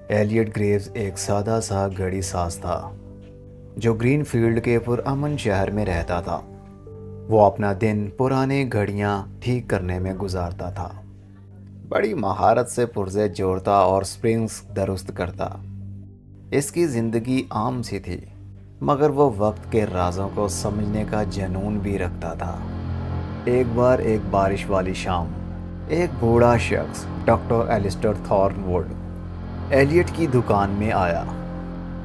Elite graves ایک سادہ سا گھڑی ساز تھا جو گرین فیلڈ کے پرامن شہر میں رہتا تھا۔ وہ اپنا دن پرانے گھڑیاں ٹھیک کرنے میں گزارتا تھا، بڑی مہارت سے پرزے جوڑتا اور سپرنگز درست کرتا۔ اس کی زندگی عام سی تھی، مگر وہ وقت کے رازوں کو سمجھنے کا جنون بھی رکھتا تھا۔ ایک بار ایک بارش والی شام، ایک بوڑھا شخص ڈاکٹر ایلسٹر تھارن ووڈ ایلیٹ کی دکان میں آیا۔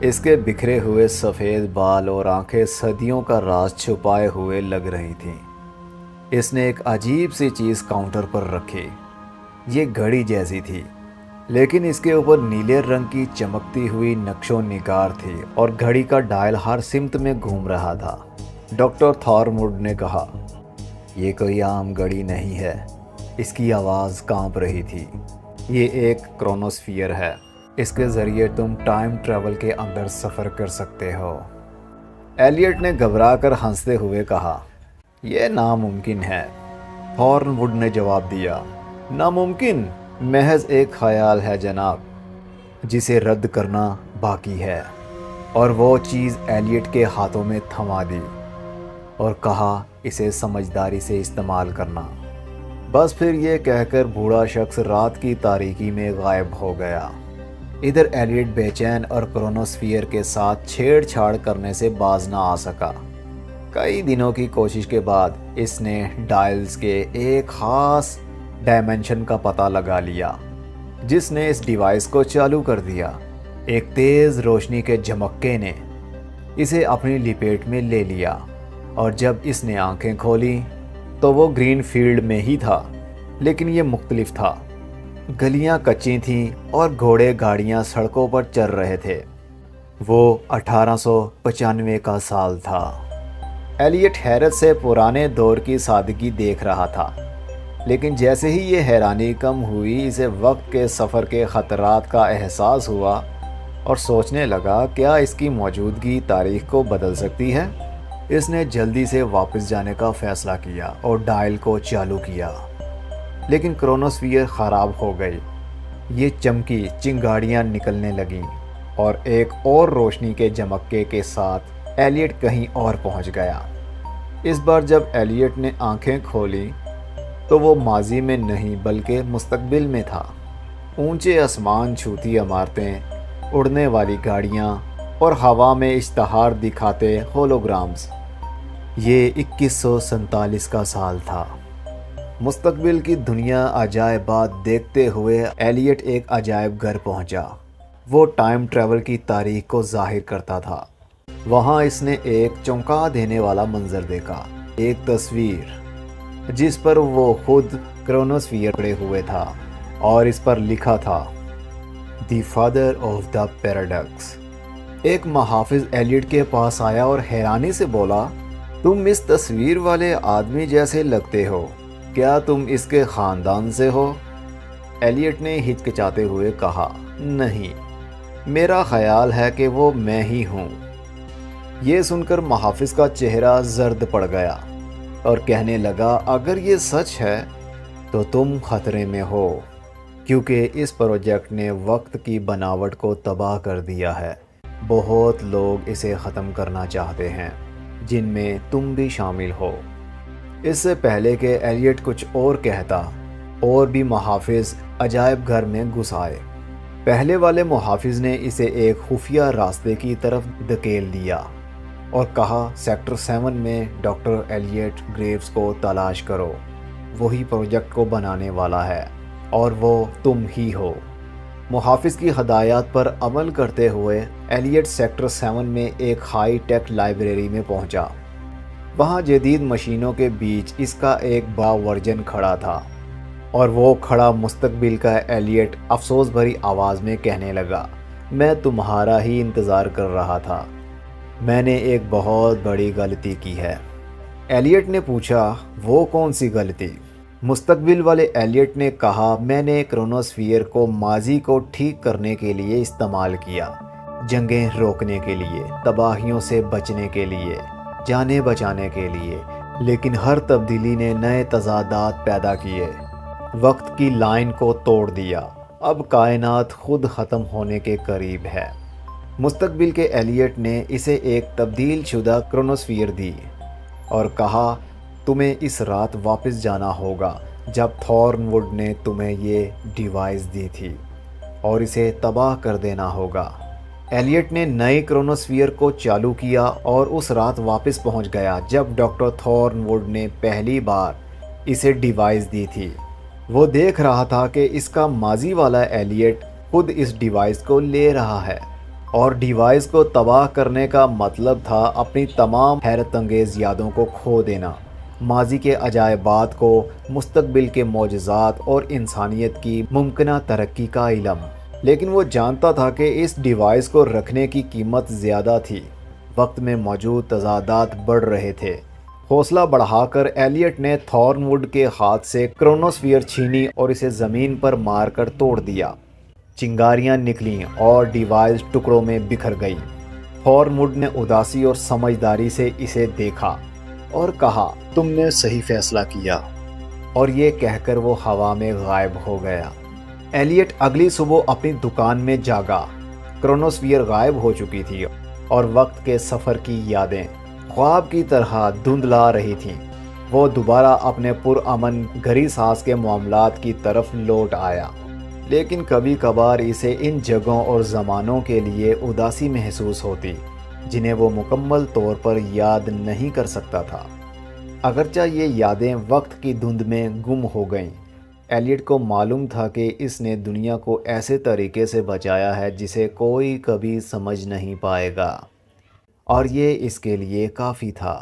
اس کے بکھرے ہوئے سفید بال اور آنکھیں صدیوں کا راز چھپائے ہوئے لگ رہی تھیں۔ اس نے ایک عجیب سی چیز کاؤنٹر پر رکھی۔ یہ گھڑی جیسی تھی، لیکن اس کے اوپر نیلے رنگ کی چمکتی ہوئی نقش و نگار تھی اور گھڑی کا ڈائل ہر سمت میں گھوم رہا تھا۔ ڈاکٹر تھارموڈ نے کہا، یہ کوئی عام گھڑی نہیں ہے۔ اس کی آواز کانپ رہی تھی۔ یہ ایک کرونوسفیئر ہے۔ اس کے ذریعے تم ٹائم ٹریول کے اندر سفر کر سکتے ہو۔ ایلیٹ نے گھبرا کر ہنستے ہوئے کہا، یہ ناممکن ہے۔ تھارن ووڈ نے جواب دیا، ناممکن محض ایک خیال ہے جناب، جسے رد کرنا باقی ہے۔ اور وہ چیز ایلیٹ کے ہاتھوں میں تھما دی اور کہا، اسے سمجھداری سے استعمال کرنا۔ بس پھر یہ کہہ کر بوڑھا شخص رات کی تاریکی میں غائب ہو گیا۔ ادھر ایلیٹ بے چین اور کرونوسفیئر کے ساتھ چھیڑ چھاڑ کرنے سے باز نہ آ سکا۔ کئی دنوں کی کوشش کے بعد اس نے ڈائلز کے ایک خاص ڈائمنشن کا پتہ لگا لیا، جس نے اس ڈیوائس کو چالو کر دیا۔ ایک تیز روشنی کے جھمکے نے اسے اپنی لپیٹ میں لے لیا، اور جب اس نے آنکھیں کھولیں تو وہ گرین فیلڈ میں ہی تھا، لیکن یہ مختلف تھا۔ گلیاں کچی تھیں اور گھوڑے گاڑیاں سڑکوں پر چل رہے تھے۔ وہ 1895 کا سال تھا۔ ایلیٹ حیرت سے پرانے دور کی سادگی دیکھ رہا تھا، لیکن جیسے ہی یہ حیرانی کم ہوئی، اسے وقت کے سفر کے خطرات کا احساس ہوا اور سوچنے لگا، کیا اس کی موجودگی تاریخ کو بدل سکتی ہے؟ اس نے جلدی سے واپس جانے کا فیصلہ کیا اور ڈائل کو چالو کیا، لیکن کرونوسفیئر خراب ہو گئی۔ یہ چمکی، چنگاڑیاں نکلنے لگیں، اور ایک اور روشنی کے جھمکے کے ساتھ ایلیٹ کہیں اور پہنچ گیا۔ اس بار جب ایلیٹ نے آنکھیں کھولیں تو وہ ماضی میں نہیں بلکہ مستقبل میں تھا۔ اونچے آسمان چھوتی عمارتیں، اڑنے والی گاڑیاں اور ہوا میں اشتہار دکھاتے ہولوگرامز۔ یہ 2147 کا سال تھا۔ مستقبل کی دنیا عجائبات دیکھتے ہوئے ایلیٹ ایک عجائب گھر پہنچا۔ وہ ٹائم ٹریول کی تاریخ کو ظاہر کرتا تھا۔ وہاں اس نے ایک چونکا دینے والا منظر دیکھا، ایک تصویر جس پر وہ خود کرونوسفیئر پڑے ہوئے تھا، اور اس پر لکھا تھا، the father of the paradox. ایک محافظ ایلیٹ کے پاس آیا اور حیرانی سے بولا، تم اس تصویر والے آدمی جیسے لگتے ہو، کیا تم اس کے خاندان سے ہو؟ ایلیٹ نے ہچکچاتے ہوئے کہا، نہیں، میرا خیال ہے کہ وہ میں ہی ہوں۔ یہ سن کر محافظ کا چہرہ زرد پڑ گیا اور کہنے لگا، اگر یہ سچ ہے تو تم خطرے میں ہو، کیونکہ اس پروجیکٹ نے وقت کی بناوٹ کو تباہ کر دیا ہے۔ بہت لوگ اسے ختم کرنا چاہتے ہیں، جن میں تم بھی شامل ہو۔ اس سے پہلے کہ ایلیٹ کچھ اور کہتا، اور بھی محافظ عجائب گھر میں گھس آئے۔ پہلے والے محافظ نے اسے ایک خفیہ راستے کی طرف دھکیل دیا اور کہا، سیکٹر 7 میں ڈاکٹر ایلیٹ گریوز کو تلاش کرو، وہی پروجیکٹ کو بنانے والا ہے، اور وہ تم ہی ہو۔ محافظ کی ہدایات پر عمل کرتے ہوئے ایلیٹ سیکٹر 7 میں ایک ہائی ٹیک لائبریری میں پہنچا۔ وہاں جدید مشینوں کے بیچ اس کا ایک بڑا ورژن کھڑا تھا، اور وہ کھڑا مستقبل کا ایلیٹ افسوس بھری آواز میں کہنے لگا، میں تمہارا ہی انتظار کر رہا تھا، میں نے ایک بہت بڑی غلطی کی ہے۔ ایلیٹ نے پوچھا، وہ کون سی غلطی؟ مستقبل والے ایلیٹ نے کہا، میں نے کرونوسفیئر کو ماضی کو ٹھیک کرنے کے لیے استعمال کیا، جنگیں روکنے کے لیے، تباہیوں سے بچنے کے لیے، جانیں بچانے کے لیے، لیکن ہر تبدیلی نے نئے تضادات پیدا کیے، وقت کی لائن کو توڑ دیا۔ اب کائنات خود ختم ہونے کے قریب ہے۔ مستقبل کے ایلیٹ نے اسے ایک تبدیل شدہ کرونوسفیئر دی اور کہا تمہیں اس رات واپس جانا ہوگا جب تھورن ووڈ نے تمہیں یہ ڈیوائس دی تھی اور اسے تباہ کر دینا ہوگا۔ ایلیٹ نے نئے کرونوسفیئر کو چالو کیا اور اس رات واپس پہنچ گیا جب ڈاکٹر تھورن ووڈ نے پہلی بار اسے ڈیوائس دی تھی۔ وہ دیکھ رہا تھا کہ اس کا ماضی والا ایلیٹ خود اس ڈیوائس کو لے رہا ہے اور ڈیوائس کو تباہ کرنے کا مطلب تھا اپنی تمام حیرت انگیز یادوں کو کھو دینا، ماضی کے عجائبات کو، مستقبل کے معجزات اور انسانیت کی ممکنہ ترقی کا علم۔ لیکن وہ جانتا تھا کہ اس ڈیوائس کو رکھنے کی قیمت زیادہ تھی۔ وقت میں موجود تضادات بڑھ رہے تھے۔ حوصلہ بڑھا کر ایلیٹ نے تھورن ووڈ کے ہاتھ سے کرونوسفیئر چھینی اور اسے زمین پر مار کر توڑ دیا۔ چنگاریاں نکلیں اور ڈیوائس ٹکڑوں میں بکھر گئی۔ تھورن ووڈ نے اداسی اور سمجھداری سے اسے دیکھا اور کہا تم نے صحیح فیصلہ کیا، اور یہ کہہ کر وہ ہوا میں غائب ہو گیا۔ ایلیٹ اگلی صبح اپنی دکان میں جاگا۔ کرونوسفیئر غائب ہو چکی تھی اور وقت کے سفر کی یادیں خواب کی طرح دھندلا رہی تھیں۔ وہ دوبارہ اپنے پرامن گھڑی ساز کے معاملات کی طرف لوٹ آیا، لیکن کبھی کبھار اسے ان جگہوں اور زمانوں کے لیے اداسی محسوس ہوتی جنہیں وہ مکمل طور پر یاد نہیں کر سکتا تھا۔ اگرچہ یہ یادیں وقت کی دھند میں گم ہو گئیں، ایلیٹ کو معلوم تھا کہ اس نے دنیا کو ایسے طریقے سے بچایا ہے جسے کوئی کبھی سمجھ نہیں پائے گا، اور یہ اس کے لیے کافی تھا۔